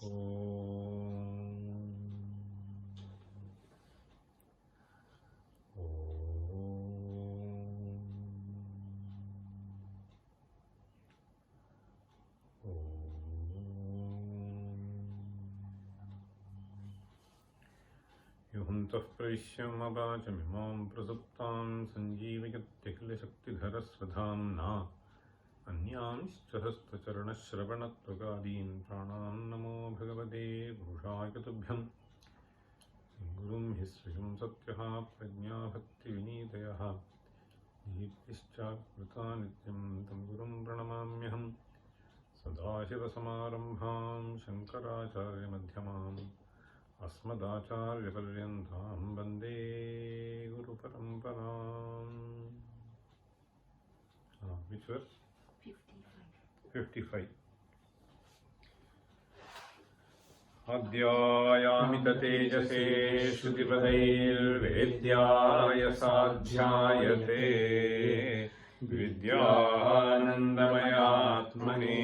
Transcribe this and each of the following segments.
युहन्तः प्रविश्यमवाचमिमां प्रसुप्तां सञ्जीवयत्यखिलशक्तिधरस्वधाम्ना अन्यांश्च हस्तचरणश्रवणत्वगादीन् प्राणान् नमो भगवते पुरुषाय तुभ्यं गुरुं हि स्वयं सत्यः प्रज्ञाभक्तिविनीतयः दीप्तिश्चाकृता नित्यं तं गुरुं प्रणमाम्यहं सदाशिवसमारम्भां शङ्कराचार्यमध्यमाम् अस्मदाचार्यपर्यन्तां वन्दे गुरुपरम्पराम्. Which verse? 55. अद्यायामिततेजसे श्रुतिपदैर्वेद्याय साध्यायते विद्यानन्दमयात्मने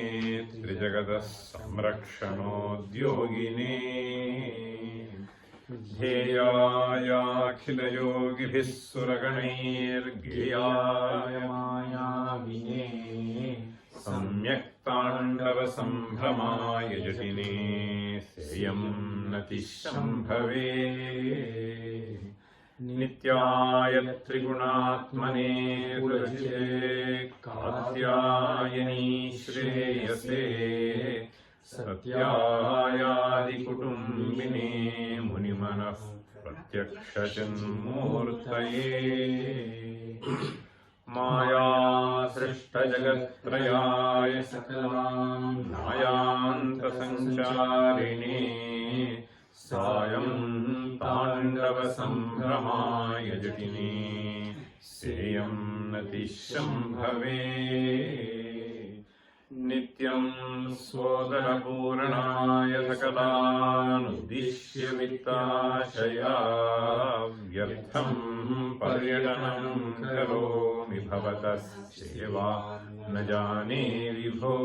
त्रिजगतः संरक्षणोद्योगिने ध्येयायाखिलयोगिभिः सुरगणैर्गेयाय मायाविने सम्यक् ताण्डवसम्भ्रमाय जटिने सेयं नतिशम्भवे नित्याय त्रिगुणात्मने गुरजिते कात्यायनी श्रेयसे सत्यायादिकुटुम्बिने मुनिमनः प्रत्यक्षचिन्मूर्तये मायासृष्टजगत्त्रयाय सकलां नायान्तसञ्चारिणे सायं ताण्डवसम्भ्रमाय जटिने सेयं नतिशम्भवे नित्यं स्वोदरपूर्णाय सकलानुद्दिश्य वित्ताशया व्यर्थं पर्यटनं करोमि भवतः सेवा न जाने विभो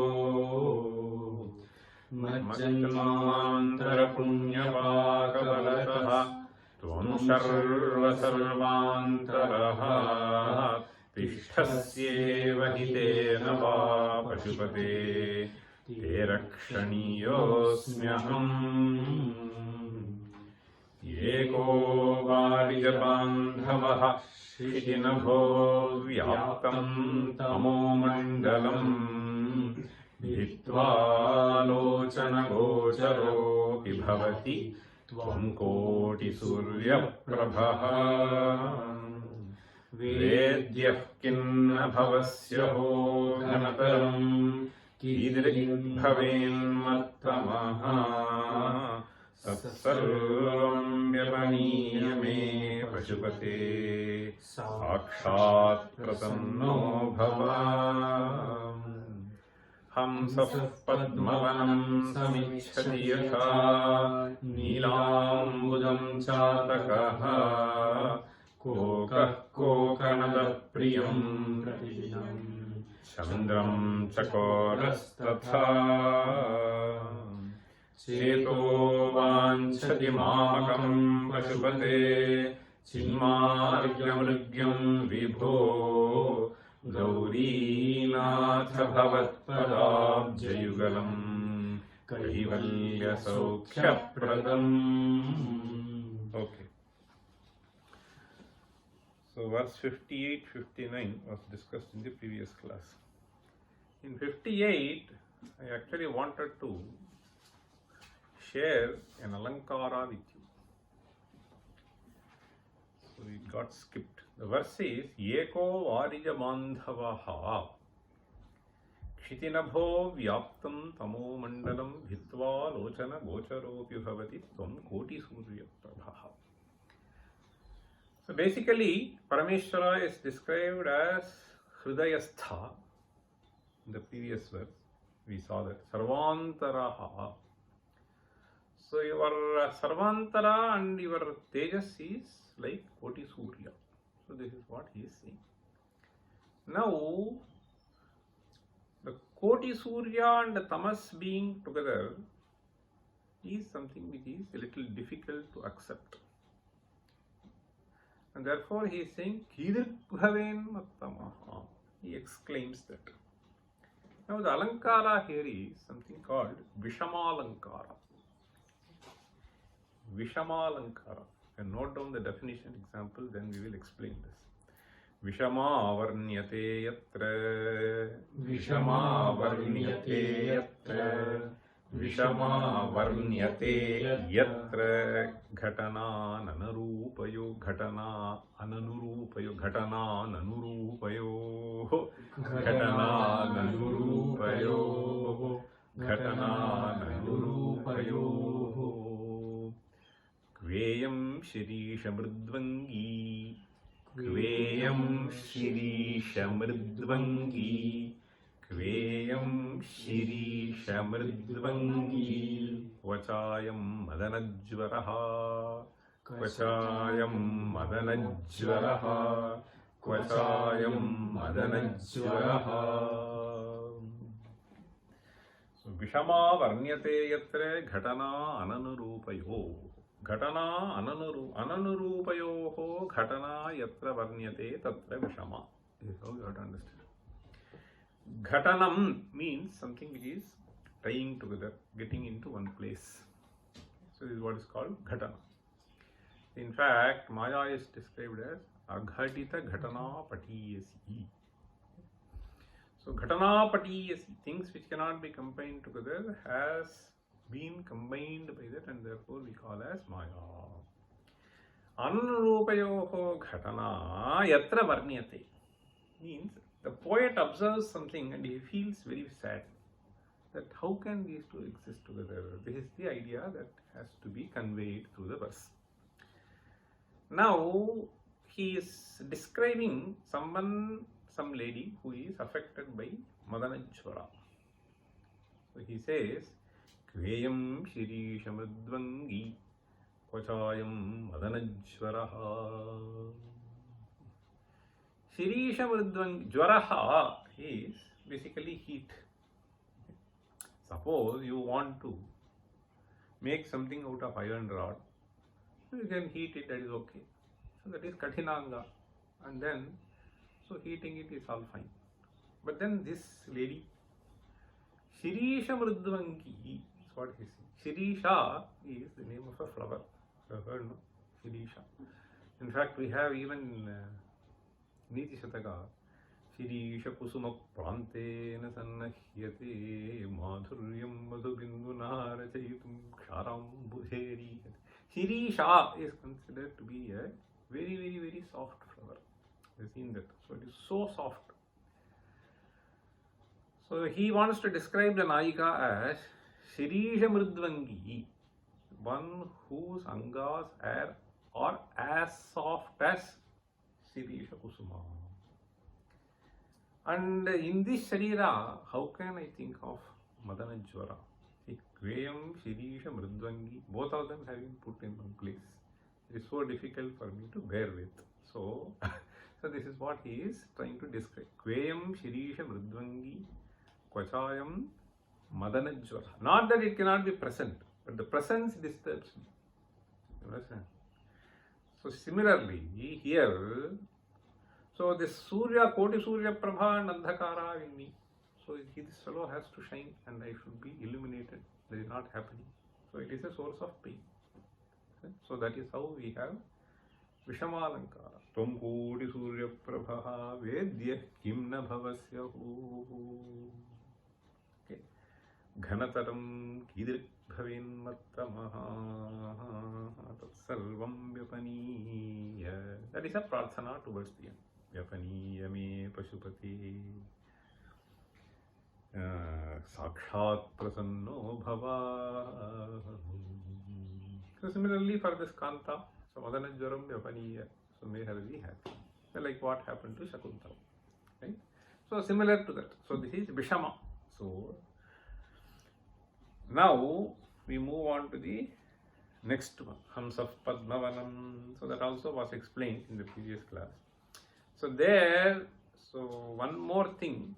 मज्जन्मान्तरपुण्यपाकबलतः त्वं सर्वसर्वान्तरः तिष्ठस्येव हि तेन वा पशुपते ते रक्षणीयोऽस्म्यहम् एको वारिजबान्धवः शिशिनभो व्याप्तं तमोमण्डलम् भित्त्वा लोचनगोचरोऽपि भवति त्वं कोटिसूर्यप्रभः वेद्यः किन्न भवस्यहो घनतरं कीदृग्भवेन्मत्तमः सत्सर्वं व्यपनीय मे पशुपते साक्षात् प्रसन्नो भव हंसः पद्मवनं समिच्छति यथा नीलाम्बुदं चातकः कोकः कोकनदप्रियं प्रतिदिनं चन्द्रं चकोरस्तथा चेतो वाञ्छति मामकं पशुपते चिन्मार्गमृग्यं विभो Gaurinath भवत्पदाब्जयुगलं कैवल्यसौख्यप्रदम्. Okay. So verse 58-59 was discussed in the previous class. In 58, I actually wanted to share an alankara with you. So it got skipped. The verse is Eko varija bandhavaha kshitinabho vyaptam tamo mandalam bhitva lochana gocharopi bhavati tvam koti surya prabha. So basically, Parameshwara is described as Hridayastha. In the previous verse, we saw that Sarvantaraha. So your Sarvantara and your Tejas is like Koti Surya. So this is what he is saying. Now, the Koti Surya and the Tamas being together is something which is a little difficult to accept. And therefore he is saying, Kidirbhaven Mattamaha. He exclaims that. Now the Alankara here is something called Vishamalankara. Vishamalankara. And note down the definition example, then we will explain this. Vishama varnyate yatra. Vishama varnyate yatra. Vishama varnyate yatra. Ghatana nanarupayo. Ghatana ananurupayo. Ghatana nanurupayo. Ghatana nanurupayo. Ghatana nanurupayo. Kveyam shirisha mridvangi. Kveyam shirisha mridvangi. Kveyam shirisha mridvangi. Kvachayam madanajvaraha. Kvachayam madanajvaraha. Kvachayam madanajvaraha. So Vishama varnyate yatre ghatana ananurupayo. Ghatana ananurupayoho ghatana yatra varnyate tatra vishama. This is how you have to understand. Ghatanam means something which is tying together, getting into one place. So this is what is called ghatana. In fact, Maya is described as aghatita ghatana patiyasi. So ghatana patiyasi, things which cannot be combined together, has been combined by that, and therefore we call as Maya. Anurupayoho ghatana yatra varnyate means the poet observes something and he feels very sad that how can these two exist together. This is the idea that has to be conveyed through the verse. Now he is describing some lady who is affected by Madanajvara. So he says, Kveyam shirisha mridvangi. Kvachayam madanajvaraha. Shirisha mridvangi. Jvaraha is basically heat. Suppose you want to make something out of iron rod, so you can heat it, that is okay. So that is Katinanga. And then, so heating it is all fine. But then this lady, Shirisha mridvangi, is what he says. Shirisha is the name of a flower. You have heard, no? Shirisha. In fact, we have even Niti Shataka. Shirisha kusuma prantena sannahyate madhuryam madhubinduna rachayitum ksharam budheri. Shirisha is considered to be a very, very, very soft flower. You have seen that. So it is so soft. So he wants to describe the Nayika as Shirisha mridvangi, one whose angas are as soft as Shirisha kusuma. And in this Sharira, how can I think of Madanajvara? Kveyam Shirisha mridvangi, both of them have been put in one place. It is so difficult for me to bear with. So this is what he is trying to describe. Kveyam Shirisha mridvangi. Kvachayam madanajvara. Not that it cannot be present, but the presence disturbs me. You understand? So similarly, here, so this Surya, Koti Surya Prabha and Andhakara in me. So this fellow has to shine and I should be illuminated. That is not happening. So it is a source of pain. Okay? So that is how we have Vishamalankara. Tvam Koti Surya Prabha Vedya Kimna Bhavasyahu. Ghanataram Kidirbhaven Mattamaha Tatsalvam Vyapaniya. That is a prarthana towards the end. Vyapaniya me Pashupati Sakshat Prasanno Bhava. So similarly for this Kanta, so Madanajvaram Vyapaniya, so may her be happy. So like what happened to Shakuntala. Right? So similar to that. So this is Vishama. So now we move on to the next one, Hamsaf Padmavanam. So that also was explained in the previous class. So there, so one more thing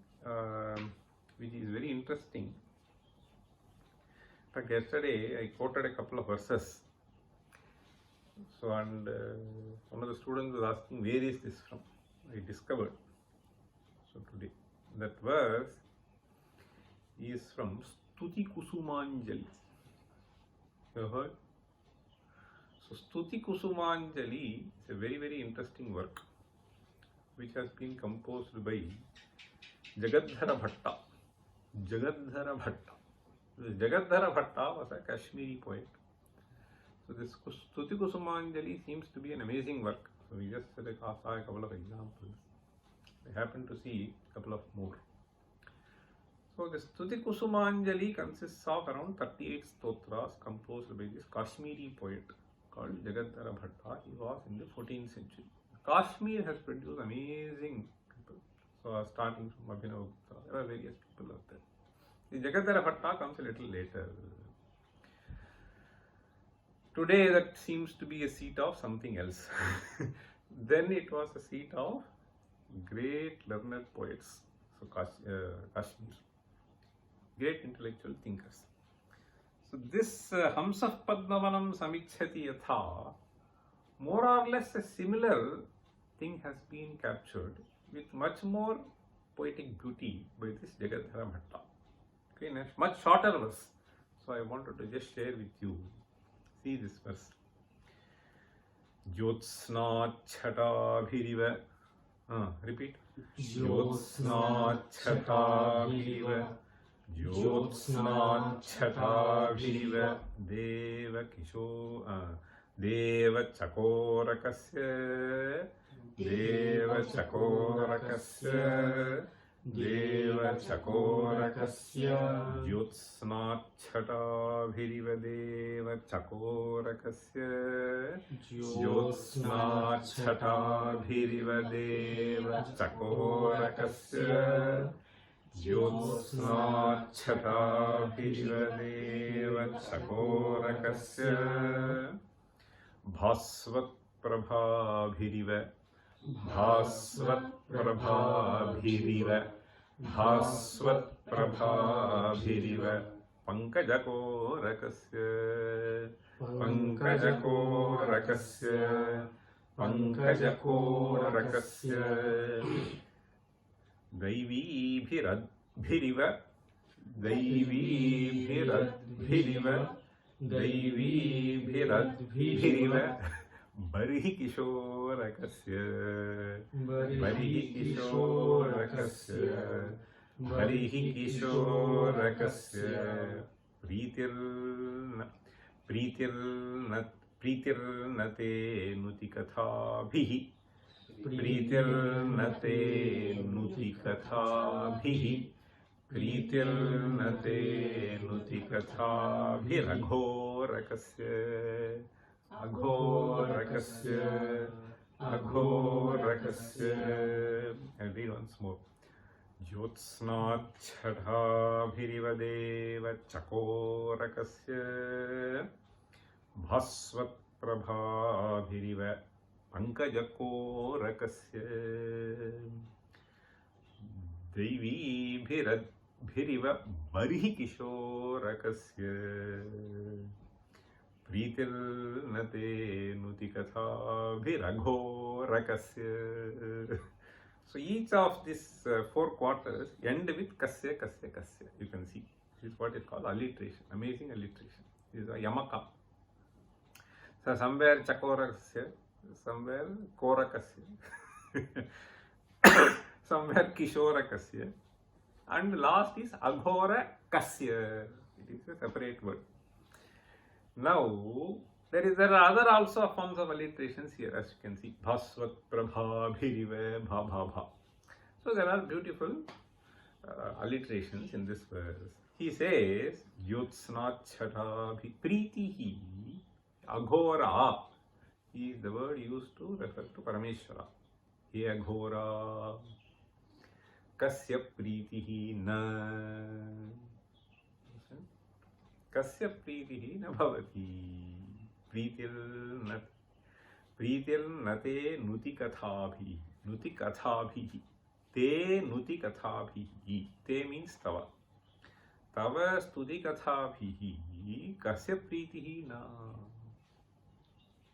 which is very interesting. Like yesterday, I quoted a couple of verses. So, and one of the students was asking, where is this from? I discovered. So, today, that verse is from Stuti Kusumanjali. You have heard? So, Stuti Kusumanjali is a very, very interesting work which has been composed by Jagadhara Bhatta. Jagadhara Bhatta. Jagadhara Bhatta was a Kashmiri poet. So this Stuti Kusumanjali seems to be an amazing work. So we just saw a couple of examples. I happen to see a couple of more. So the Stuti Kusumanjali consists of around 38 stotras composed by this Kashmiri poet called Jagadhara Bhatta. He was in the 14th century. Kashmir has produced amazing people. So starting from Abhinav Gupta, there are various people out there. The Jagadhara Bhatta comes a little later. Today that seems to be a seat of something else. Then it was a seat of great learned poets. So Kashmir, great intellectual thinkers. So this Hamsah Padmavanam Samichyati Yatha, more or less a similar thing has been captured with much more poetic beauty by this Jagadhara Bhatta. Okay, next, much shorter verse. So I wanted to just share with you. See this verse. Jyotsna Chhata Bhiriva. Repeat. Jyotsna Chhata Bhiriva. Jyotsna Chhata Bhiriva. Deva Chakorakasya. Deva Chakorakasya. Deva Chakorakasya. Jyotsna Chhata Bhiriva Deva Chakorakasya. Jyotsna Chhata Bhiriva Deva Chakorakasya. Jyotsna Chhata Bhiriva Deva Chakorakasya. Bhasvat Prabha Bhiriva. Bhasvat Prabha Bhiriva. Bhasvat Prabha Bhiriva. Pankajakorakasya. Pankajakorakasya. Pankajakorakasya. Daivi Bhiriva. Daivi Bhiriva. Daivi Bhiriva. Barihi Kishorakasya. Barihi Kishorakasya. Barihi Kishorakasya. Pritirnate Nutikathabhihi. Pritirnate Nutikathabhihi. Pritirnate Nutikathabhiraghorakasya. Aghorakasya. Aghorakasya. I'll read once more. Jyotsna Chhata Bhiriva Deva Chakorakasya. Bhasvat Prabha Bhiriva Pankajakorakasya. Devi Bhiriva Barihi Kishorakasya. Pritirnate Nutikatha Bhiraghorakasya. So each of these 4 quarters end with Kasya, Kasya, Kasya. You can see. This is what is called alliteration. Amazing alliteration. This is a Yamaka. So somewhere Chakorakasya, somewhere Korakasya, somewhere Kishorakasya, and last is Aghorakasya. It is a separate word. Now, there are other also forms of alliterations here, as you can see. Bhasvat Prabha Bhiriva Bha Bha Bha. So there are beautiful alliterations in this verse. He says, Jyotsna Chhata Pritihi Aghora is the word used to refer to Parameshwara. He Aghora Kasya Pritihi Na. Kasya Pritihi Na Bhavati. Pritirnate Nutikathabhi. Nutikathabhi. Te Nutikathabhi. Te means Tava. Tava Studikathabhi. pritihi kasya pritihi na.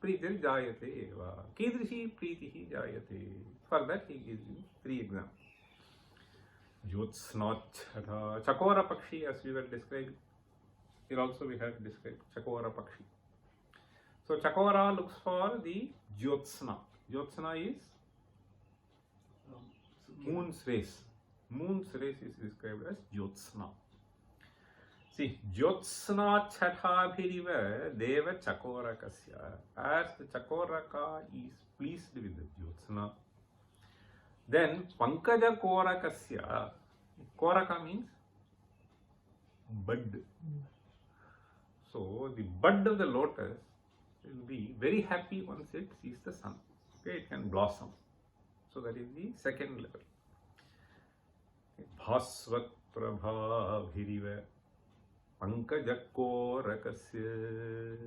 Pritir jayate eva. Kidrishi pritihi jayate. For that he gives you 3 examples. Jyotsnachata. Chakora pakshi, as we were describing. Here also we have described Chakora pakshi. So Chakora looks for the Jyotsna. Jyotsna is moon's rays. Moon's rays is described as Jyotsna. See, Jyotsna Chathabhiriva Deva Chakorakasya. As the Chakoraka is pleased with the Jyotsna, then Pankaja Korakasya. Koraka means bud. So the bud of the lotus will be very happy once it sees the sun. Okay, it can blossom. So that is the second level. Bhasvat Prabhaviriva Pankajakorakasya.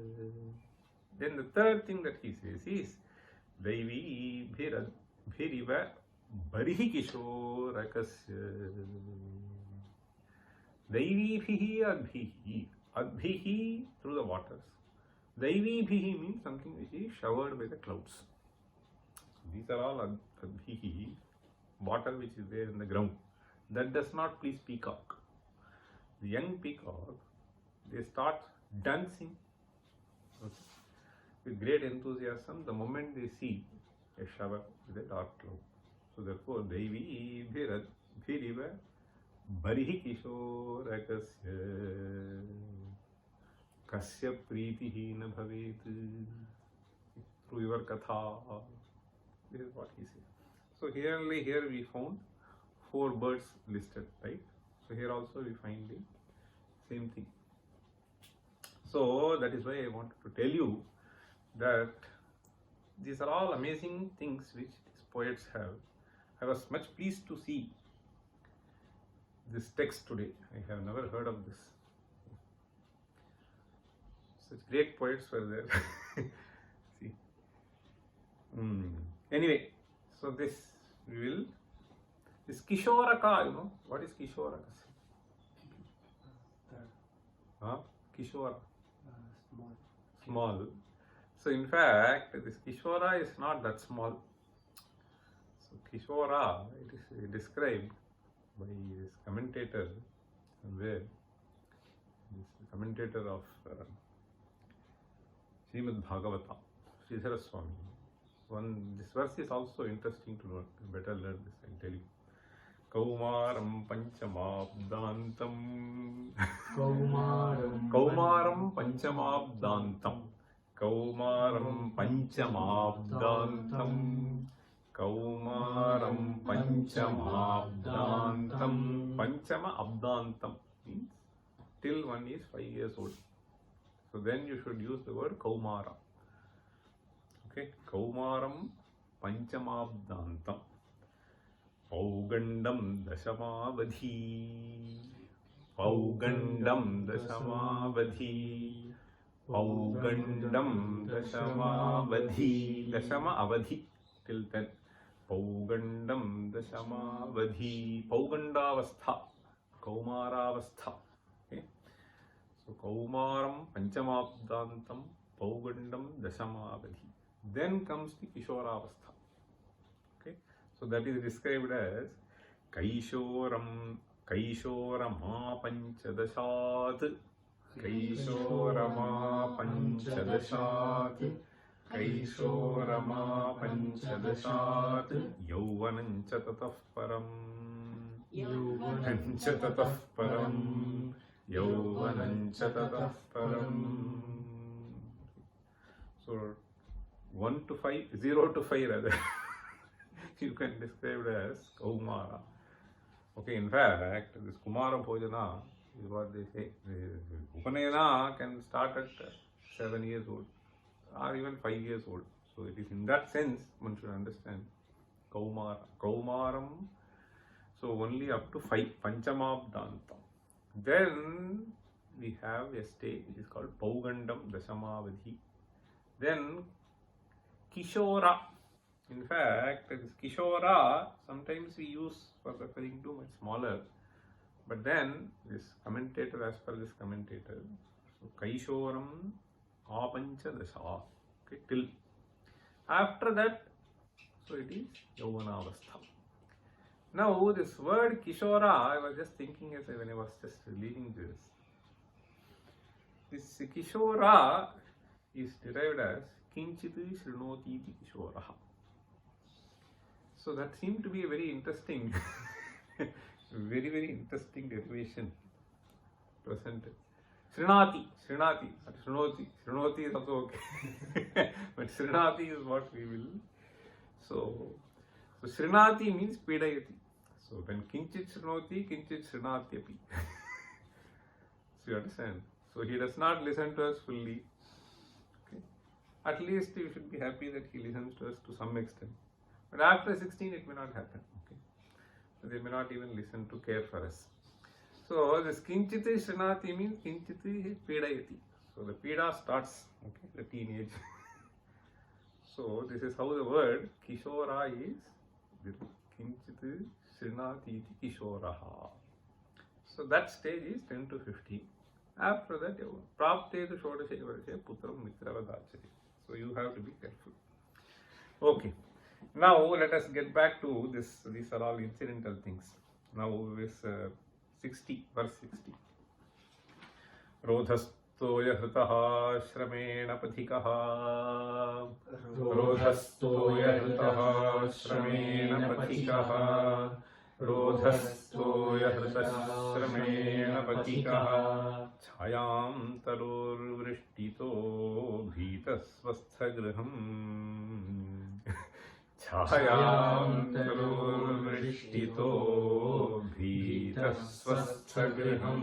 Then the third thing that he says is Daivi Bhiriva Barihi Kishorakasya. Daivi Bhihi Adbhihi. Adbhihi through the waters. Daivi Bhihi means something which is showered by the clouds. These are all Adbhihi, water which is there in the ground. That does not please peacock. The young peacock, they start dancing with great enthusiasm the moment they see a shower with a dark cloud. So therefore, Daivi Bhiriva Barihi Kishorakasya Kasya Pritihi na Bhavet. Through your Katha. This is what he says. So here we found 4 birds listed, right? So here also we find the same thing. So that is why I wanted to tell you that these are all amazing things which these poets have. I was much pleased to see this text today. I have never heard of this. Such great poets were there. See. Anyway, so this Kishoraka, you know, what is Kishoraka? Kishora. Small. So in fact, this Kishora is not that small. So Kishora, it is described by this commentator, somewhere, this commentator of Srimad Bhagavata, Sridhara Swami. This verse is also interesting to note. You better learn this, I tell you. Kaumaram Panchamabdantam. Kaumaram Panchamabdantam. Kaumaram Panchamabdantam. Kaumaram Panchamabdantam. Panchama Abdantam means till one is 5 years old. So then you should use the word Kaumara. Okay, Kaumaram Panchamabdantam. Paugandam Dashamavadhi. Paugandam Dashamavadhi. Paugandam Dashamavadhi. Dashama Avadhi till 10. Paugandam Dashamavadhi. Paugandavastha. Kaumaravastha. Okay. So Kaumaram Panchamabdantam. Paugandam Dashamavadhi. Then comes the Kishoravastha. Okay. So that is described as Kaishoram Kaishorama Panchadashat. Kaishorama Panchadashat. Kaishorama Panchadashat. Yauvanancha tatah param. Yauvanancha tatah param. Yauvanancha tatah param. So 1 to 5, 0 to 5 rather. You can describe it as Kaumara. Okay, in fact, this Kumara Bhojana is what they say. Upanayana can start at 7 years old or even 5 years old. So it is in that sense one should understand Kaumara. Kaumaram, so only up to 5, Panchamabdantam. Then we have a stage which is called Paugandam Dashamavadhi. Then Kishora. In fact, this Kishora sometimes we use for referring to much smaller. But then this commentator, as per this commentator, So Kaishoram Apanchadasha. Okay, till. After that, so it is Yauvanavastha. Now this word Kishora, I was just thinking when I was just reading this. This Kishora is derived as Kinchiti Srinoti Kishoraha. So that seemed to be a very interesting, very, very interesting derivation present. Srinati is also okay. But Srinati is what we will. So Srinati means Pidayati. So when Kinchit Srinoti, Kinchit Srinati api. So you understand? So he does not listen to us fully. Okay. At least you should be happy that he listens to us to some extent. But after 16 it may not happen. Okay. So they may not even listen to care for us. So this Kinchiti Srinati means Kinchiti Pidayati. So the Pida starts, okay, the teenage. So this is how the word Kishora is. Kinchiti Srinati Kishoraha. So that stage is 10 to 15. After that, Praptetu Shodashe Varashe Putram Mitravadachari. So you have to be careful. Okay. Now let us get back to this. These are all incidental things. Now this 60, verse 60. Rodhastoya hritaha shramena pathikaha. Rodhastoya hritaha shramena pathikaha. Rodhastoya hritaha shramena pathikaha. Chayam tarur vrishtito bhitasvasthagraham. Chayam tarur vrishtito bhitasvasthagraham.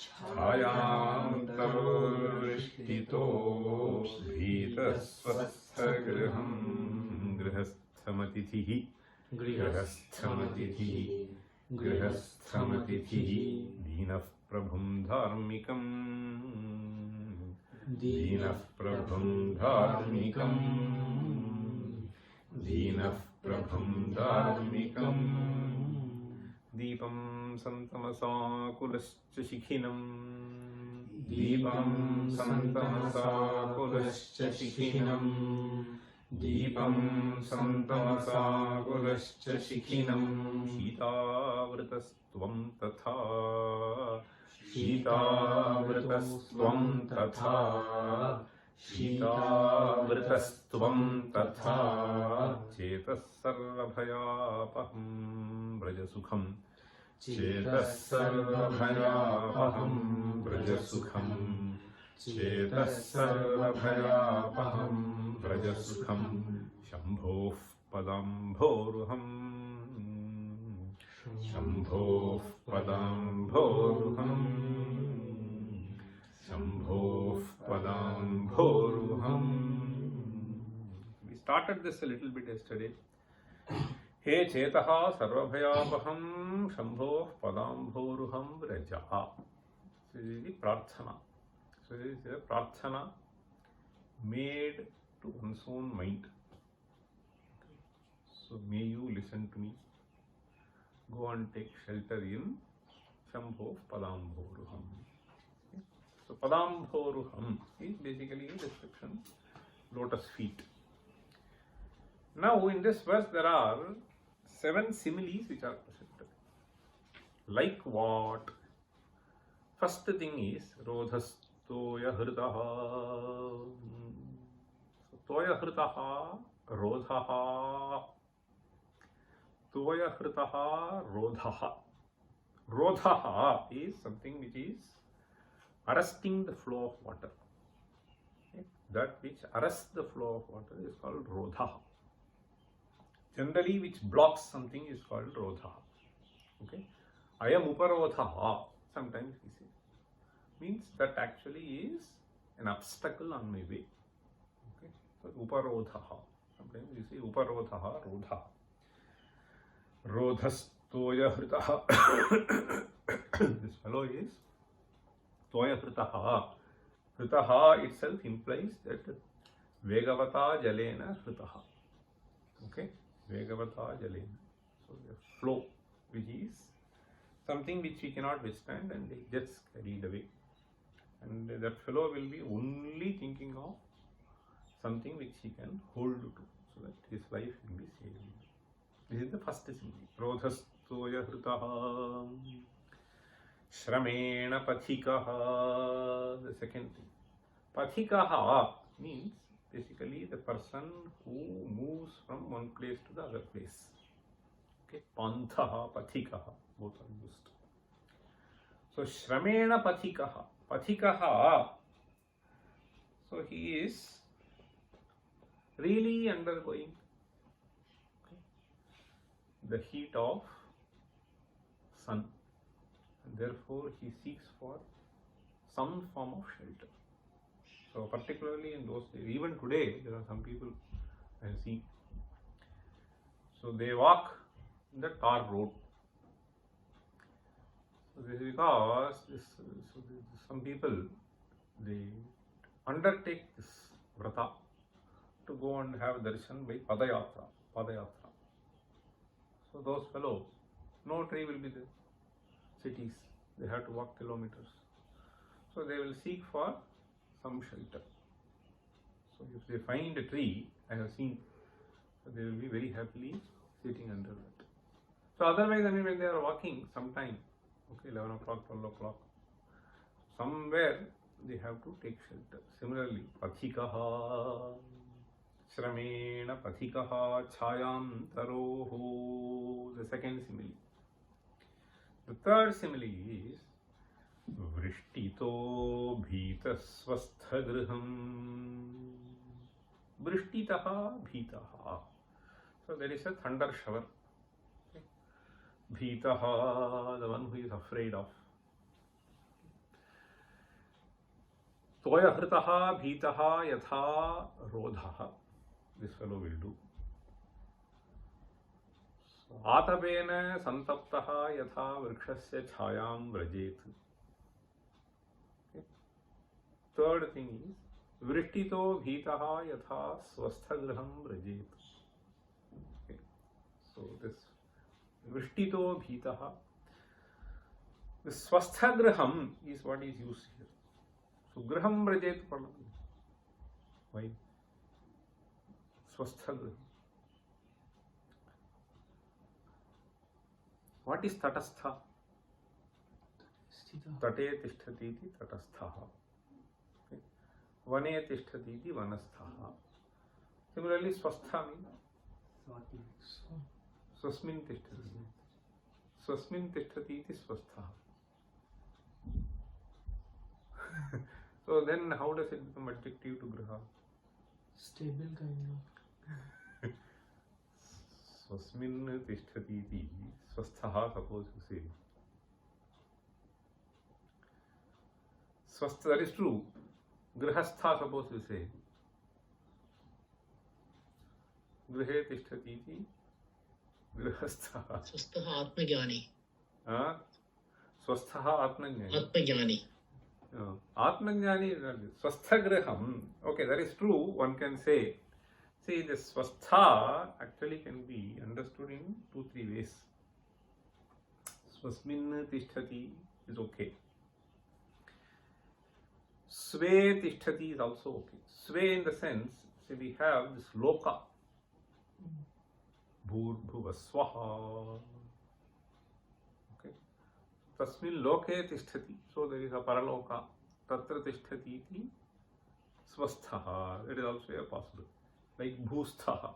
Chayam tarur vrishtito bhitasvasthagraham. Grihasthamatithihi. Grihasthamatithihi. Grihasthamatithihi. Deenah Prabhum Dharmikam. Deenah Prabhum Dharmikam. Deenah Prabhum Dharmikam. Deepam Santamasa Kulascha Shikhinam. Deepam Santamasa Kulascha Shikhinam. Deepam Santamasa Kulascha Shikhinam. Shitavritastvam Tatha. Shitavritastvam Tatha. Shitavritastvam Tatha. Chetas sarvabhayapaham brajasukham. Chetas sarvabhayapaham brajasukham. Chetas sarvabhayapaham brajasukham. Shambhof padambhoruham. Shambhof padambhoruham. Shambhof padambhoruham. We started this a little bit yesterday. He chetaha sarvabhayapaham shambhof padambhoruham vrajaha. So this is the prarthana. So this is a prarthana made to one's own mind. So may you listen to me. Go and take shelter in Shambhof Padambhoruham. So Padambhoruham is basically a description, lotus feet. Now in this verse there are 7 similes which are presented. Like what? First thing is Rodhastoya hritaha. So Toya hritaha, Rodhaha. Toya hritaha, Rodhaha. Rodhaha is something which is arresting the flow of water. Okay? That which arrests the flow of water is called Rodhaha. Generally, which blocks something is called Rodhaha. Okay? I am Uparodhaha, sometimes we say. Means that actually is an obstacle on my way. Okay? So Uparodhaha. Sometimes we say Uparodhaha, Rodhaha. Rodhastoya hritaha. This fellow is Toya hritaha. Hritaha itself implies that Vegavata jalena hritaha. Okay? Vegavata jalena. So the flow, which is something which we cannot withstand and it gets carried away. And that fellow will be only thinking of something which he can hold to, so that his life will be saved. This is the first simile. Krodhastoya hritaha shramena pathikaha. The second thing. Pathikaha means basically the person who moves from one place to the other place. Okay, panthaha, pathikaha, both are used. So shramena pathikaha. Pathikaha, so he is really undergoing the heat of sun, and therefore he seeks for some form of shelter. So particularly in those days, even today, there are some people I have seen. So they walk in the tar road. So this is because some people, they undertake this vrata to go and have darshan by padayatra. So those fellows, no tree will be there. Cities, they have to walk kilometers. So they will seek for some shelter. So if they find a tree, I have seen, so they will be very happily sitting under that. So otherwise, I mean, when they are walking sometime, okay, 11 o'clock, 12 o'clock, somewhere they have to take shelter. Similarly, pathikaha, shramena pathikaha chayam taroho, the second simile. The third simile is vrishtito bhita swastha griham. Vrishtitaha bhitaha. So there is a thunder shower. Bhitaha, the one who is afraid of. Toya hritaha bhitaha yatha rodhaha. This fellow will do. So, atapena santaptaha yatha vrikshasya chayam vrajet. Okay. Third thing is vrishtito bhitaha yatha swasthagraham vrajet. Okay. So this Vrishtito bhitaha. The swasthagraham is what is used here. So graham vrajet padam. Why? Swasthagraham. What is tatastha? Tate tishtati iti tatasthaha. Okay. Vane tishtati iti vanasthaha. Similarly, swastha means swasmin tishtati. Swasmin tishtati iti swastha. So then how does it become adjective to graha? Stable kind of. Swasmin tishtati iti swastha, suppose you say. Swastha, that is true. Grihastha, suppose you say. Grihe tishtati iti grihastha. Swastha atmajnani. Swastha atmajnani. Atmajnani. Atmajnani, swasthagraham. Okay, that is true. One can say. See, the swastha actually can be understood in 2-3 ways. Swasmin tishtati is okay. Sve tishtati is also okay. Sve in the sense, see, we have this loka. Bhurbhuvaswaha. Okay. Tasmin loke tishtati. So there is a paraloka. Tatra tishtati iti swasthaha. That is also a possible. Like bhusthaha.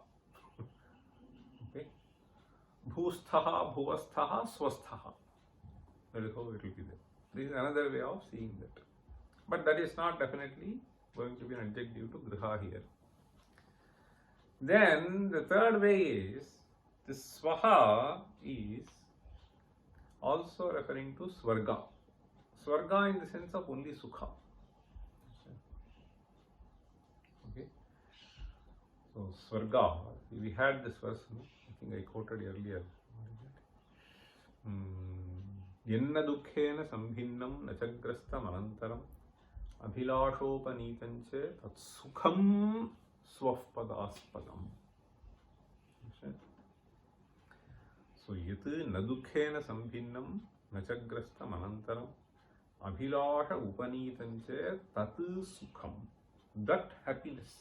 Okay. Bhusthaha, bhuvasthaha, swasthaha. That is how it will be there. This is another way of seeing that. But that is not definitely going to be an adjective to griha here. Then the third way is this swaha is also referring to swarga. Swarga in the sense of only sukha. Okay. So swarga, we had this verse, I think I quoted earlier. Yenna dukkhena sambhinnam nachagrastam anantaram abhilashopaneetanche tat sukham swappadaspadam. So yat nadukhena sambhinnam nachagrastam anantaram Abhilasha Upaneetancha Tat Sukham. That happiness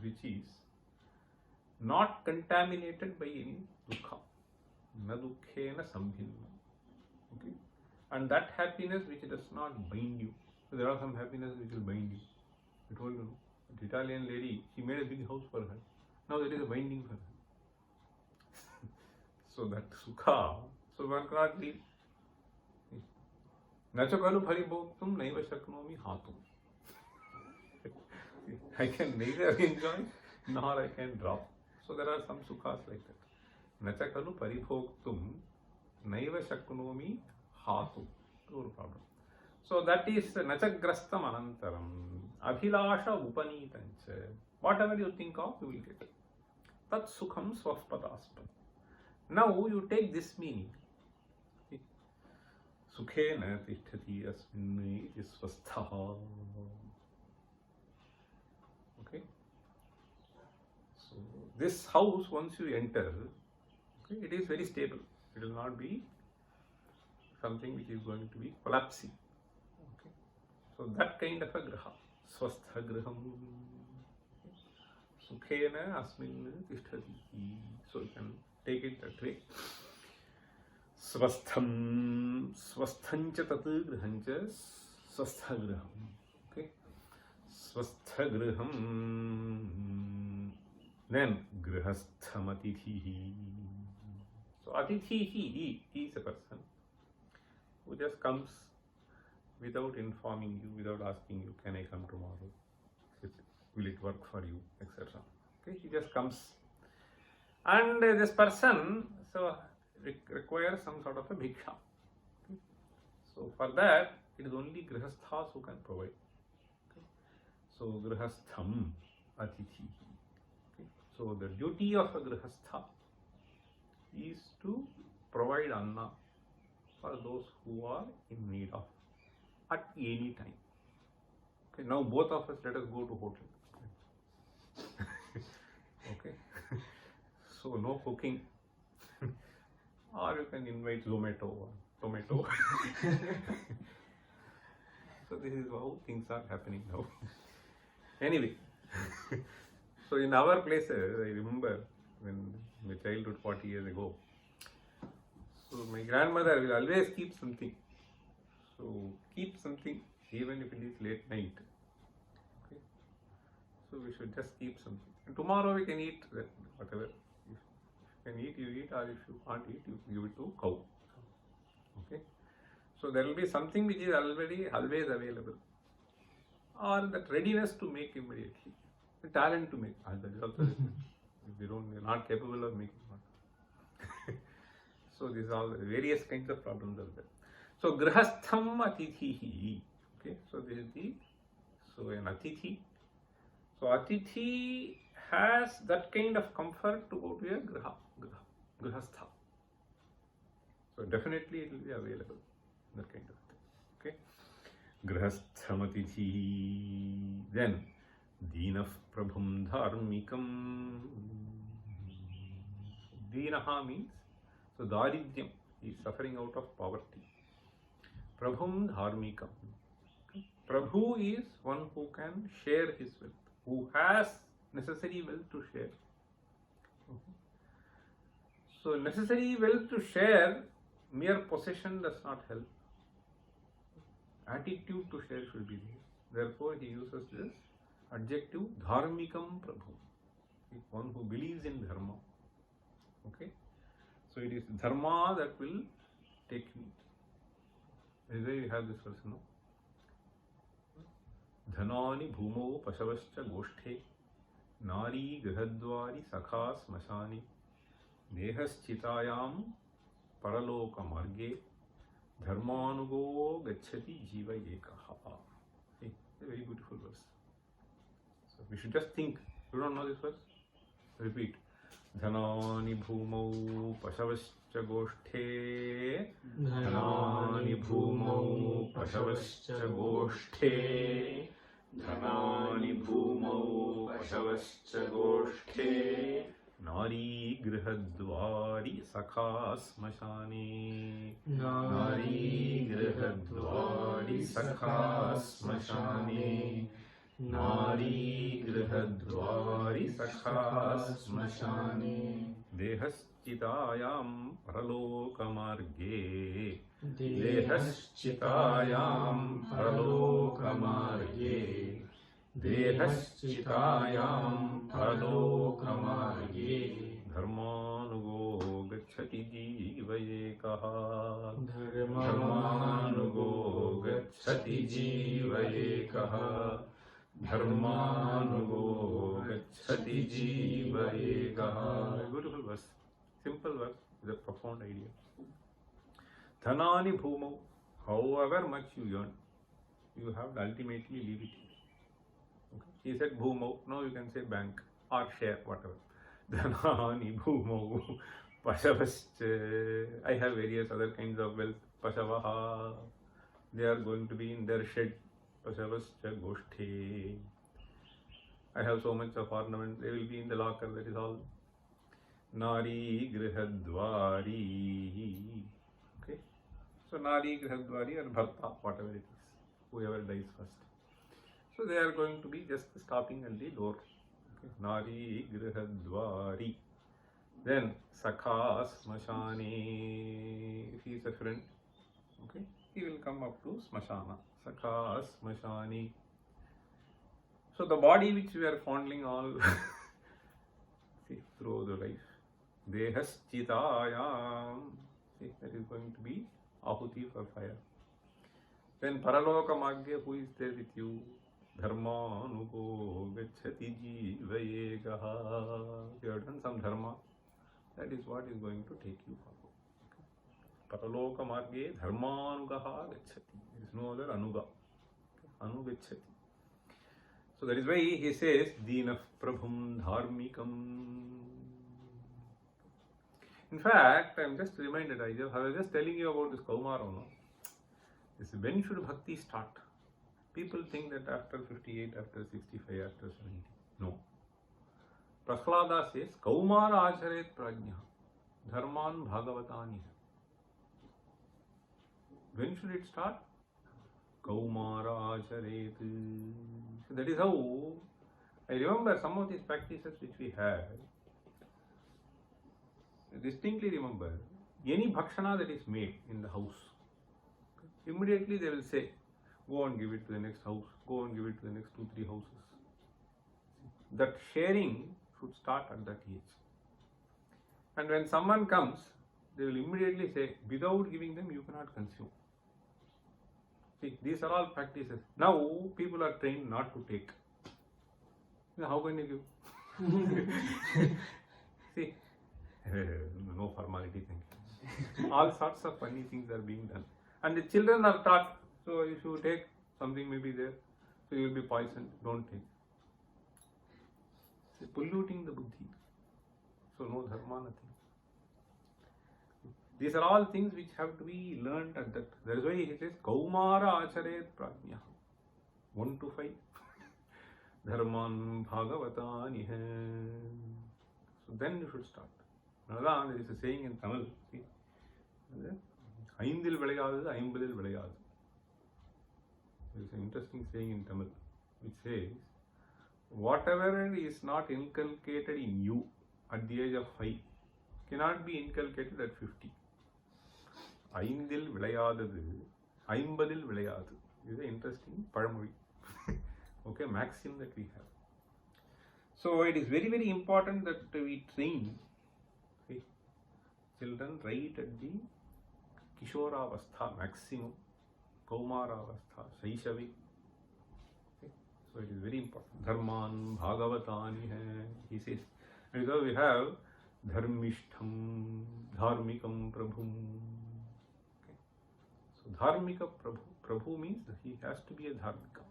which is not contaminated by any dukkha. Na dukkhena sambhinna. Okay? And that happiness which does not bind you. So there are some happiness which will bind you. I told you, that Italian lady, she made a big house for her. Now there is a binding for her. So that sukha, so one cannot leave. Nachakalu paribhoktum naiva shaknomi hatum. I can neither enjoy nor I can drop. So there are some sukhas like that. Nachakalu paribhoktum naiva shaknomi hatum. No problem. So that is nachagrastam anantaram. Abhilasha upaneetancha. Whatever you think of, you will get. Tat sukham swaspadaspa. Now you take this meaning. Sukhena tishtati asminni iti swastha. Okay. So this house, once you enter, okay, it is very stable. It will not be something which is going to be collapsing. Okay. So that kind of a graha. Swastha graham. Sukhena asmin tishtati. So you can take it that way. Swastham. Swasthancha tat grahancha swastha graham. Okay. Swastha graham. Then grahastham atithi. So atithi is a person who just comes without informing you, without asking you, can I come tomorrow? Will it work for you, etc. Okay, he just comes. And this person requires some sort of a bhiksha. Okay. So for that, it is only grihasthas who can provide. Okay. So grihastham atithi. Okay. So the duty of a grihastha is to provide anna for those who are in need of at any time. Okay. Now both of us, let us go to hotel. Okay. So no cooking. Or you can invite Zomato or Tomato. So this is how things are happening now. Anyway, so in our places, I remember when my childhood 40 years ago, so my grandmother will always keep something. So keep something even if it is late night. Okay. So we should just keep something. And tomorrow we can eat that, whatever. If you can eat, you eat, or if you can't eat, you give it to cow. Okay. So there will be something which is already always available. Or that readiness to make immediately. The talent to make. That is also if we are not capable of making one. So these are all various kinds of problems are there. So grihastham atithihi. Okay. So this is an atithi. So atithi has that kind of comfort to go to a grihastha. So definitely it will be available. That kind of thing. Okay. Grihastham atithi. Then Deenah prabhum dharmikam. Deenaha means, so daridhyam is suffering out of poverty. Prabhum dharmikam. Okay. Prabhu is one who can share his wealth, who has necessary wealth to share. Okay. So necessary wealth to share, mere possession does not help. Attitude to share should be there. Therefore he uses this adjective dharmikam prabhu. One who believes in dharma. Okay. So it is dharma that will take me. Is there you have this verse now? Dhanani bhumau pasavascha goshthe nari grihadvari sakha smashani dehaschitayam paraloka marge dharmanugo gacchati jiva ekaha. Okay. A very beautiful verse. So we should just think. You don't know this verse? Repeat. Dhanani bhumau pasavascha goshthe Dhanani bhumau pasavascha goshthe Dhanani bhumau pasavascha goshthe Nari grihadvari sakha smashane. Nari grihadvari sakha smashane. Nari grihadvari sakha smashane. Dehaschitayam paralokamarge. Dehaschitayam paralokamarge. Dehaschitayam paralokamarge. Dharmanugo gacchati jivayekaha. Dharmanugo gacchati jivayekaha. Dharmanugo gacchati jivayekaha. Beautiful verse. Simple verse with a profound idea. Dhanani bhumau. However much you earn, you have to ultimately leave it here. Okay. He said bhumau. Now you can say bank or share, whatever. Dhanani bhumau. Pasavascha. I have various other kinds of wealth. Pasavaha. They are going to be in their shed. Pasavascha goshte. I have so much of ornament. They will be in the locker. That is all. Nari grihadvari. Okay. So Nari grihadvari or bharta, whatever it is. Whoever dies first. So they are going to be just stopping at the door. Okay. Nari grihadvari. Then sakha smashane. If he is a friend, okay, he will come up to smashana. Sakha smashane. So the body which we are fondling all see, through the life. Dehaschitayam. See, that is going to be ahuti for fire. Then paraloka magya, who is there with you? Dharmanugo gacchati jivayekaha. You have done some dharma. That is what is going to take you forward. Paraloka marge dharmanugaha gacchati. There is no other anuga. Anugacchati. So that is why he says, Dina Prabhum Dharmikam. In fact, I am just reminded, I was just telling you about this Kaumara. No? This, when should bhakti start? People think that after 58, after 65, after 70. No. Prahlada says, Kaumara acharet prajna dharman bhagavatani. When should it start? Kaumara acharet. So that is how I remember some of these practices which we had. I distinctly remember any bhakshana that is made in the house, immediately they will say, go and give it to the next house, go and give it to the next 2-3 houses. That sharing should start at that age. And when someone comes, they will immediately say, without giving them, you cannot consume. See, these are all practices. Now, people are trained not to take. How can you give? See, no formality thinking. All sorts of funny things are being done. And the children are taught, so if you take, something may be there, so you will be poisoned, don't take. It's polluting the buddhi. So no dharma, nothing. These are all things which have to be learned at that. That is why he says, Kaumara acharet prajna. 1 to 5. Dharman bhagavatani. So then you should start. There is a saying in Tamil. See, ஐந்தில் விளையாதது ஐம்பதில் விளையாது. There is an interesting saying in Tamil which says, whatever is not inculcated in you at the age of 5 cannot be inculcated at 50. ஐந்தில் விளையாதது ஐம்பதில் விளையாது. This is an interesting பழமொழி. Okay, maxim that we have. So it is very, very important that we train children right at the Kishoravastha maximum, Kaumaravastha, Shaishavi. Okay. So it is very important. Dharman Bhagavatani hai, he says. And because we have Dharmishtham, Dharmikam Prabhum. Okay. So Dharmika Prabhu. Prabhu means that he has to be a Dharmika.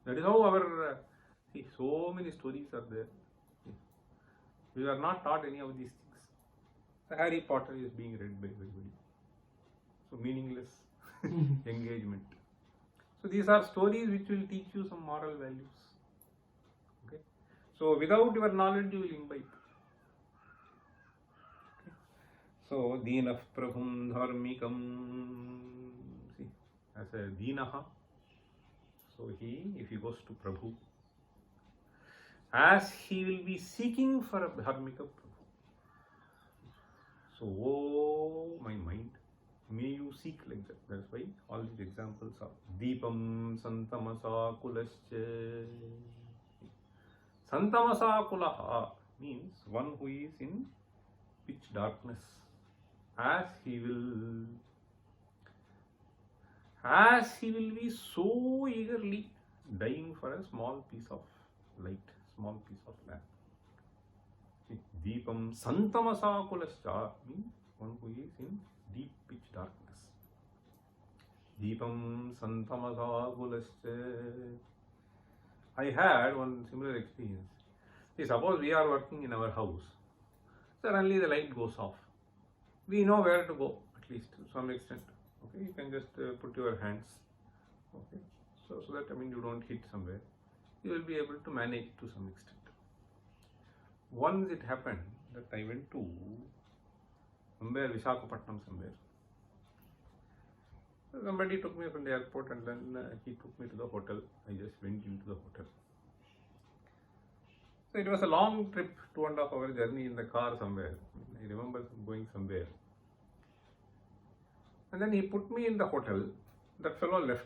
That is how our, see, so many stories are there. We are not taught any of these things. The Harry Potter is being read by everybody. So meaningless engagement. So these are stories which will teach you some moral values. Okay. So without your knowledge you will imbibe. So, Deenah Prabhum Dharmikam. See, as a Deenaha, so if he goes to Prabhu, as he will be seeking for a Dharmika Prabhu. So, oh my mind, may you seek like that. That's why all these examples are Deepam Santamasa Kulascha. Santamasa Kulaha means one who is in pitch darkness. As he will be so eagerly dying for a small piece of light, small piece of lamp. Deepam Santamasa Kulascha means one who is in deep pitch darkness. Deepam Santamasa Kulascha. I had one similar experience. See, suppose we are working in our house, suddenly the light goes off. We know where to go, at least to some extent. Okay, you can just put your hands. Okay, so that you don't hit somewhere. You will be able to manage to some extent. Once it happened that I went to somewhere, Visakhapatnam somewhere. Somebody took me from the airport and then he took me to the hotel. I just went into the hotel. So it was a long trip, 2.5 hour journey in the car somewhere. I remember going somewhere. And then he put me in the hotel. That fellow left.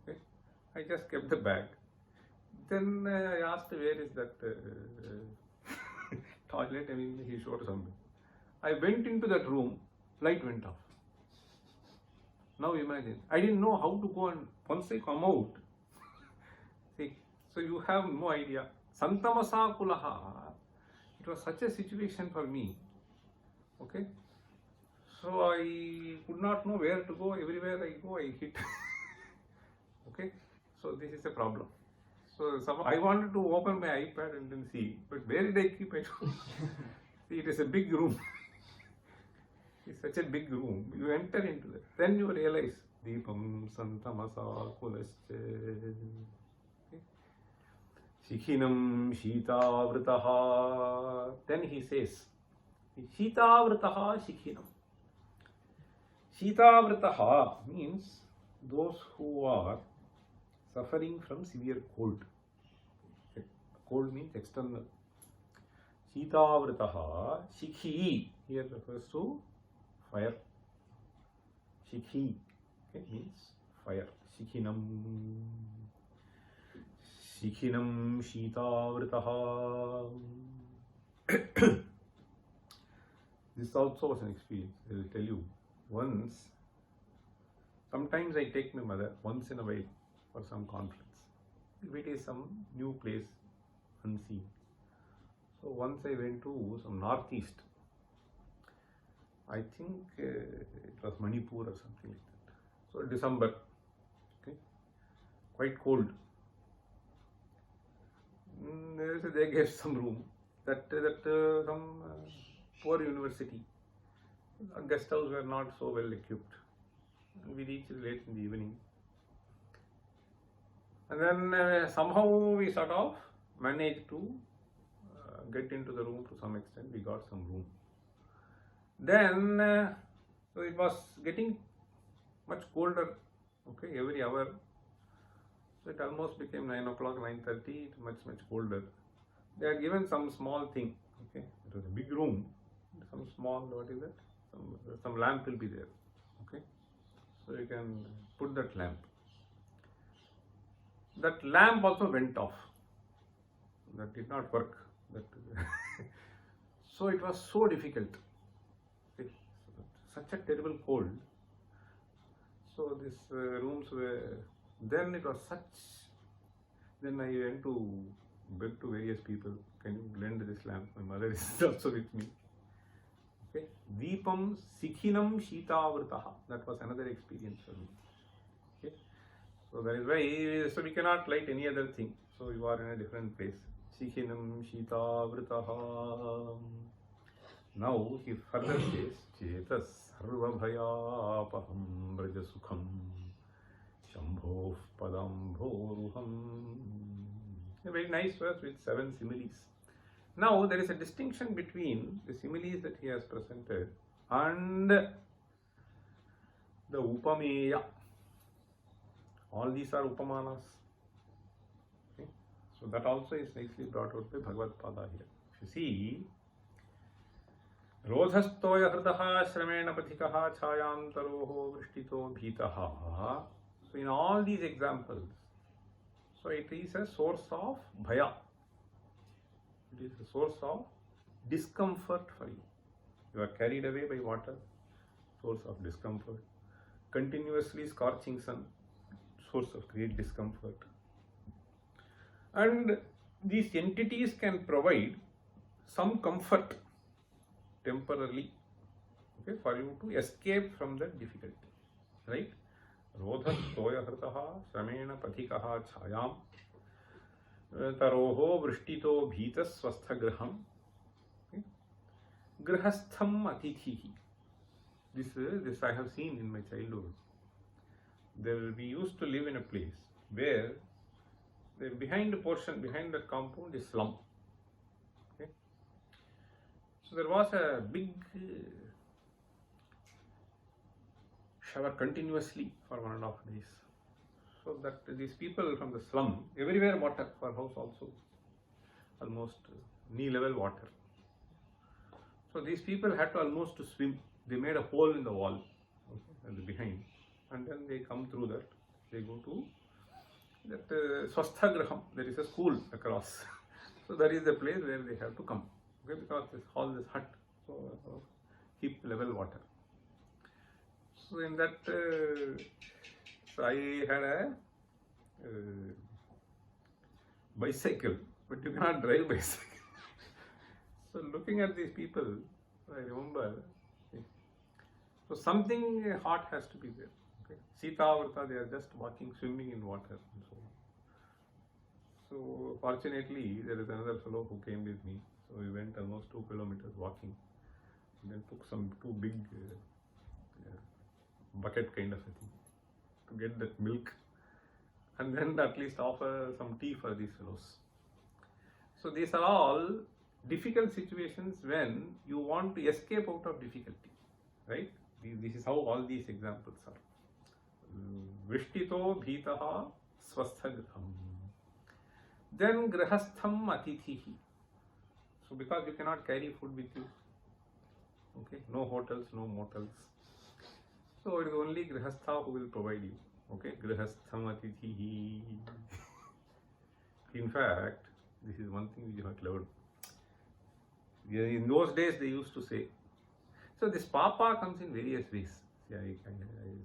Okay. I just kept the bag. Then I asked, where is that toilet? He showed somewhere. I went into that room, light went off. Now imagine, I didn't know how to go, and once I come out, see, so you have no idea. Santamasa Kulaha, it was such a situation for me. Okay, so I could not know where to go. Everywhere I go, I hit. Okay, so this is a problem. So I wanted to open my iPad and then see, but where did I keep it? See, it is a big room. It's such a big room. You enter into that. Then you realize, Deepam Santamasa Kulascha. Shikhinam Shitavrataha. Then he says, Shitavrataha Shikhinam. Shitavrataha means those who are suffering from severe cold. Cold means external. Shitavrataha Shikhi here refers to fire. Shikhi means fire. Shikhinam. Shikhinam Shitavrataha. This also was an experience. I will tell you. Once, sometimes I take my mother once in a while for some conference. If it is some new place, unseen. So once I went to some northeast. I think it was Manipur or something like that. So December, okay, quite cold. They gave some room. That some poor university. Guest house were not so well equipped. And we reached late in the evening. And then somehow we sort of managed to get into the room to some extent. We got some room. Then so it was getting much colder, okay, every hour. So it almost became 9 o'clock, 9:30, much colder. They had given some small thing, okay. It was a big room, some small, what is that? Some lamp will be there, okay. So you can put that lamp. That lamp also went off. That did not work. So it was so difficult. Such a terrible cold. So these rooms were, then it was such, then I went to beg to various people, can you lend this lamp? My mother is also with me. Okay. Deepam Sikhinam Shitavrataha. That was another experience for me. Okay. So that is why, so we cannot light any other thing. So you are in a different place. Sikhinam Shitavrataha. Now he further says, Chetas Sarvabhayapaham Brajasukham Shambho Padambhoruham. A very nice verse with 7 similes. Now there is a distinction between the similes that he has presented and the upameya. All these are upamanas. Okay? So that also is nicely brought out by Bhagavad Pada here. If you see, Rodhastoya hridaha shramena pathikaha chayantaroho vrishthito bhitaha. So in all these examples, so it is a source of bhaya. It is a source of discomfort for you. You are carried away by water, source of discomfort. Continuously scorching sun, source of great discomfort. And these entities can provide some comfort temporarily, okay, for you to escape from that difficulty, right? Rodha stoya hritaha shramena pathikaha chayam taroho vrishthito bhitas swasthagraham grahastham atithihi. This I have seen in my childhood. We used to live in a place where behind the compound is slum. Okay? So there was a big shower continuously for 1.5 days. So that these people from the slum, everywhere water, for house also, almost knee level water. So these people had to almost to swim. They made a hole in the wall, okay, at the behind, and then they come through that. They go to that Swasthagraham. There is a school across. So that is the place where they have to come, okay, because this hall, this hut, so hip level water. So in that, so I had a bicycle, but you cannot drive bicycle. So looking at these people, I remember, so something hot has to be there. Okay? Sita Vrta, they are just walking, swimming in water and so on. So fortunately, there is another fellow who came with me. So we went almost 2 kilometers walking, and then took some 2 big bucket kind of a thing to get that milk, and then at least offer some tea for these fellows. So these are all difficult situations when you want to escape out of difficulty, right? This is how all these examples are. Vishtito bhitaha swasthagraham. Then grahastham atithihi. So because you cannot carry food with you, okay, no hotels, no motels. So it is only grahastha who will provide you, okay, grahastham atithihi. In fact, this is one thing we have learned. In those days they used to say, so this papa comes in various ways. See,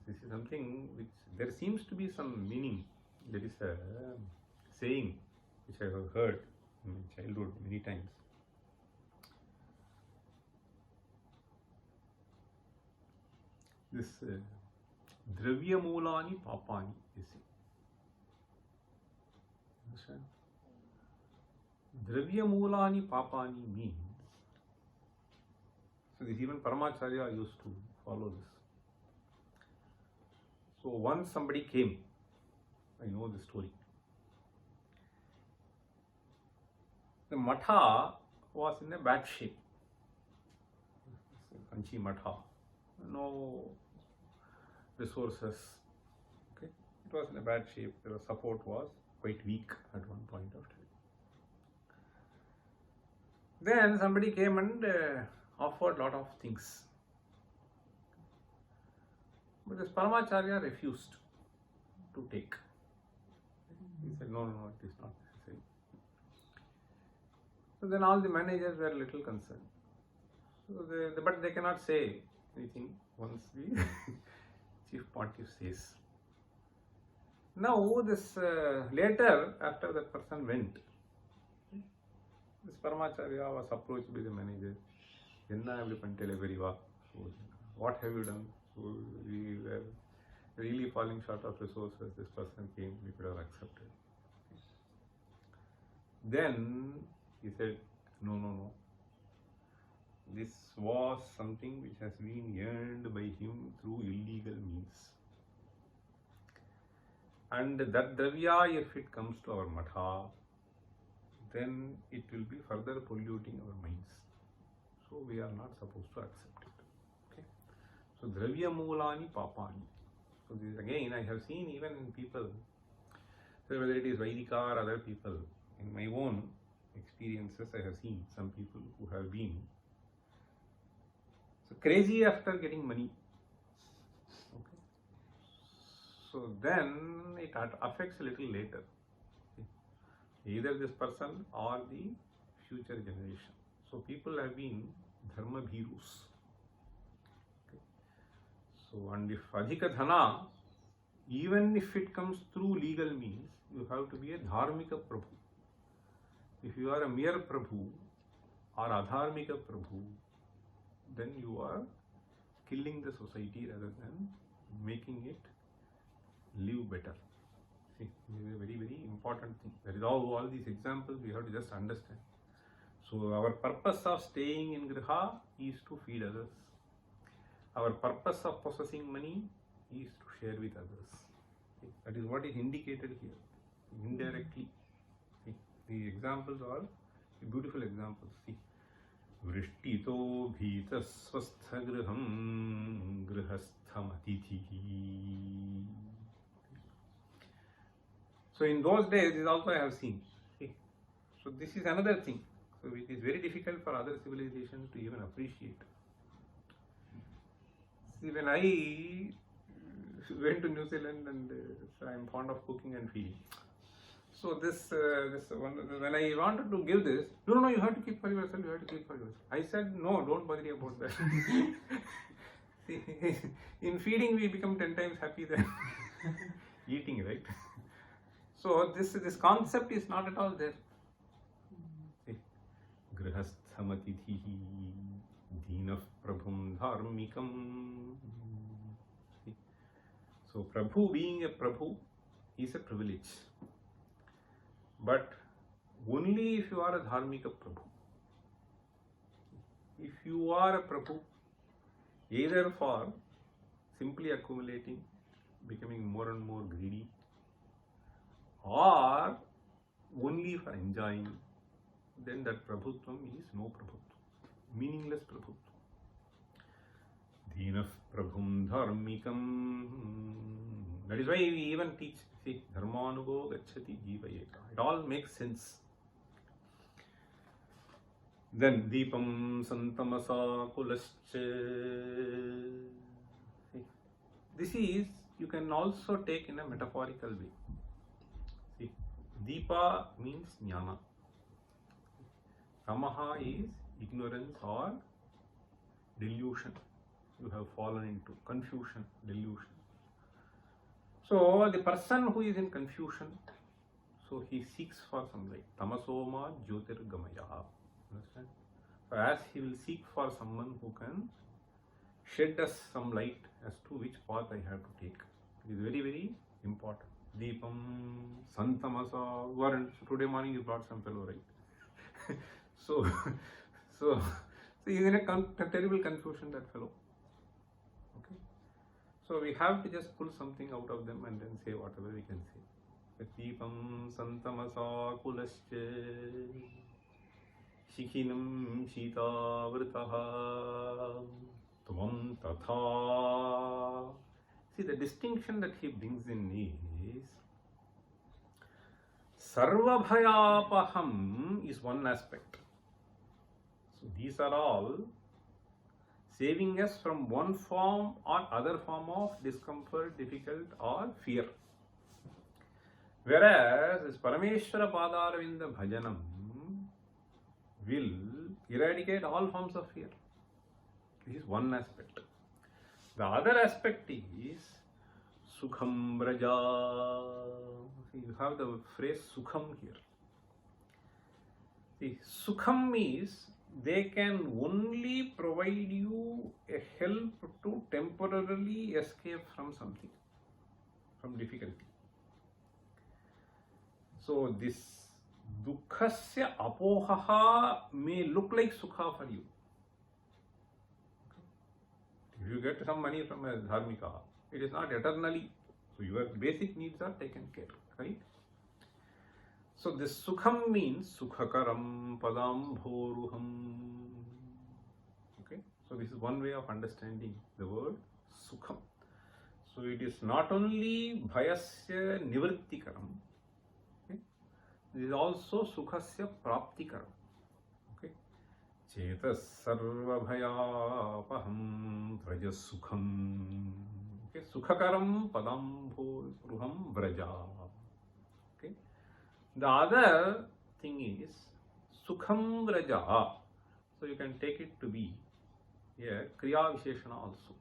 this is something which there seems to be some meaning. There is a saying which I have heard in my childhood many times. This dravya moolani papani, you see. Understand? Dravya moolani papani means, so this even Paramacharya used to follow this. So once somebody came, I know the story. The matha was in a bad shape. Kanchi matha. No resources. Okay, it was in a bad shape. The support was quite weak at one point of time. Then somebody came and offered lot of things, but this Paramacharya refused to take. He said, no, it is not necessary. So then all the managers were a little concerned. So but they cannot say anything once the chief pontiff says. Now this later, after that person went, this Paramacharya was approached by the manager. What have you done? So we were really falling short of resources. This person came, we could have accepted. Then he said, no. This was something which has been earned by him through illegal means. And that dravya, if it comes to our matha, then it will be further polluting our minds. So we are not supposed to accept it. So dravya moolani papani. So this again I have seen even in people, so whether it is Vaidika or other people, in my own experiences I have seen some people who have been so crazy after getting money. Okay. So then it affects a little later. Either this person or the future generation. So people have been dharma bhirus. Okay. So and if adhika dhana, even if it comes through legal means, you have to be a dharmika prabhu. If you are a mere prabhu or adharmika prabhu, then you are killing the society rather than making it live better. See, this is a very, very important thing. That is all these examples we have to just understand. So our purpose of staying in Griha is to feed others. Our purpose of possessing money is to share with others. See, that is what is indicated here, indirectly. See, the examples are beautiful examples. See, Vrishtito bhita swastha griham grihastham atithihi. So in those days, this also I have seen. See, so this is another thing. So it is very difficult for other civilizations to even appreciate. See, when I went to New Zealand and so I am fond of cooking and feeding. So this one, when I wanted to give this, no, you have to keep for yourself, you have to keep for yourself. I said, no, don't worry about that. See, in feeding we become 10 times happy than eating, right? So this concept is not at all there. See, grihasthamatithihi dhinah prabhum dharmikam. See, so Prabhu, being a Prabhu, is a privilege. But only if you are a dharmika Prabhu. If you are a Prabhu, either for simply accumulating, becoming more and more greedy, or only for enjoying, then that Prabhutvam is no Prabhutvam, meaningless Prabhutvam. Dhinah Prabhum Dharmikam. That is why we even teach, see, Dharmanugo Gacchati Jivayeka. It all makes sense. Then Deepam Santamasa Kulascha. This is, you can also take in a metaphorical way. See, Deepa means jnana. Tamaha is ignorance or delusion. You have fallen into confusion, delusion. So the person who is in confusion, so he seeks for some light. Tamasoma Jyotirgamaya. Understand? So as he will seek for someone who can shed us some light as to which path I have to take. It is very, very important. Deepam Santamasa. Today morning you brought some fellow, right? so he is in a terrible confusion, that fellow. Okay. So we have to just pull something out of them and then say whatever we can say. Deepam Santamasa Kulascha Shikhinam Shita Vrtaha Tvam Tatha. See, the distinction that he brings in is Sarvabhayapaham is one aspect. So these are all saving us from one form or other form of discomfort, difficult or fear. Whereas this Parameshwara Padaravinda Bhajanam will eradicate all forms of fear. This is one aspect. The other aspect is Sukham Braja. You have the phrase Sukham here. See, Sukham is they can only provide you a help to temporarily escape from something, from difficulty. So this Dukkhasya apohaha may look like Sukha for you. If you get some money from a dharmika, it is not eternally. So your basic needs are taken care, right? So this Sukham means Sukhakaram Padam Bhoruham. Okay, so this is one way of understanding the word Sukham. So it is not only bhayasya nivrttikaram, okay? It is also sukhasya praptikaram. Okay? Chetas sarva bhayapaham vraja sukham. Okay? Sukhakaram padam bhuruham vraja. Okay? The other thing is sukham vraja. So you can take it to be a kriya visheshana also.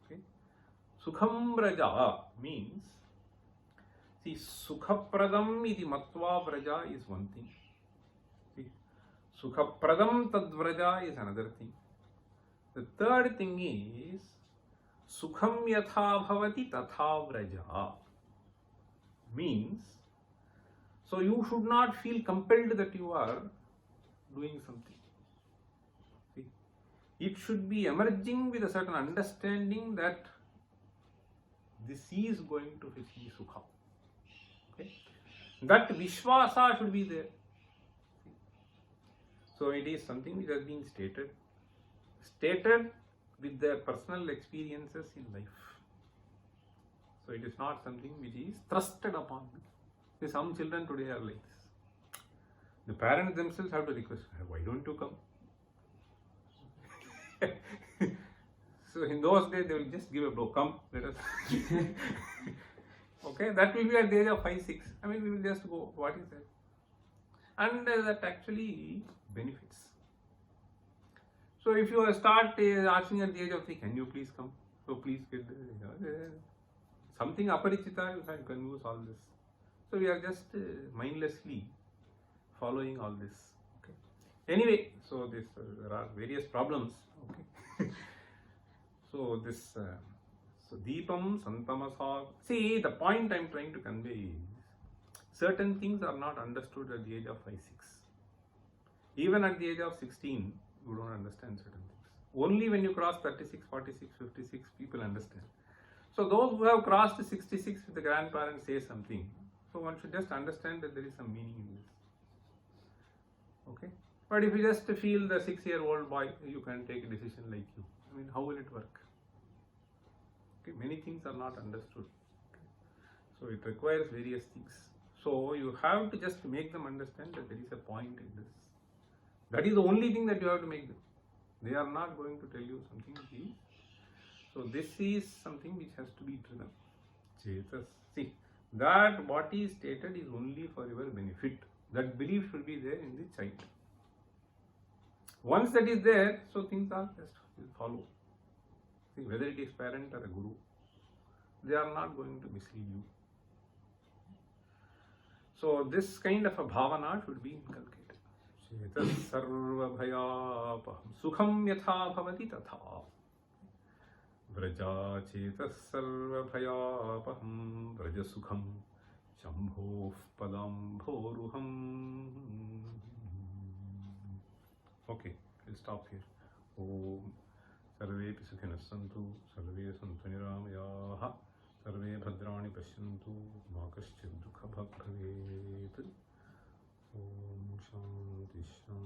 Okay? Sukham vraja means, see, sukhapradam iti matva vraja is one thing. See, sukhapradam tad vraja is another thing. The third thing is sukham yatha bhavati tatha vraja. Means, so you should not feel compelled that you are doing something. See, it should be emerging with a certain understanding that this is going to fetch me sukha. Okay? That vishwasa should be there. See? So it is something which has been stated with their personal experiences in life. So it is not something which is thrusted upon me. See, some children today are like this. The parents themselves have to request, why don't you come? So in those days they will just give a blow, come, let us. Okay, that will be at the age of 5, 6. I mean, we will just go, what is that? And that actually benefits. So if you start asking at the age of 3, can you please come? So please get something aparichita, you can use all this. So we are just mindlessly following all this. Okay. Anyway, so this there are various problems. Okay. So this so deepam santamasa. See, the point I am trying to convey is certain things are not understood at the age of 5, 6. Even at the age of 16, you don't understand certain things. Only when you cross 36, 46, 56, people understand. So those who have crossed 66, if the grandparents say something, so one should just understand that there is some meaning in this. Okay? But if you just feel the 6-year-old boy, you can take a decision like you. I mean, how will it work? Okay? Many things are not understood. Okay? So it requires various things. So you have to just make them understand that there is a point in this. That is the only thing that you have to make them. They are not going to tell you something. So this is something which has to be driven. Chetas. See, that what is stated is only for your benefit. That belief should be there in the child. Once that is there, so things are just follow. See, whether it is parent or a guru, they are not going to mislead you. So this kind of a bhavana should be inculcated. Chetas sarva bhayapaham sukham yatha bhavati tatha. Vraja chetas sarva bhayapaham vraja sukham shambho padam bhoruham. Okay, we'll stop here. Om sarve pisukhinas santu sarve santu niramayaha sarve bhadrani pashyantu ma kaschid dukha bhavet. Om shanti shanti.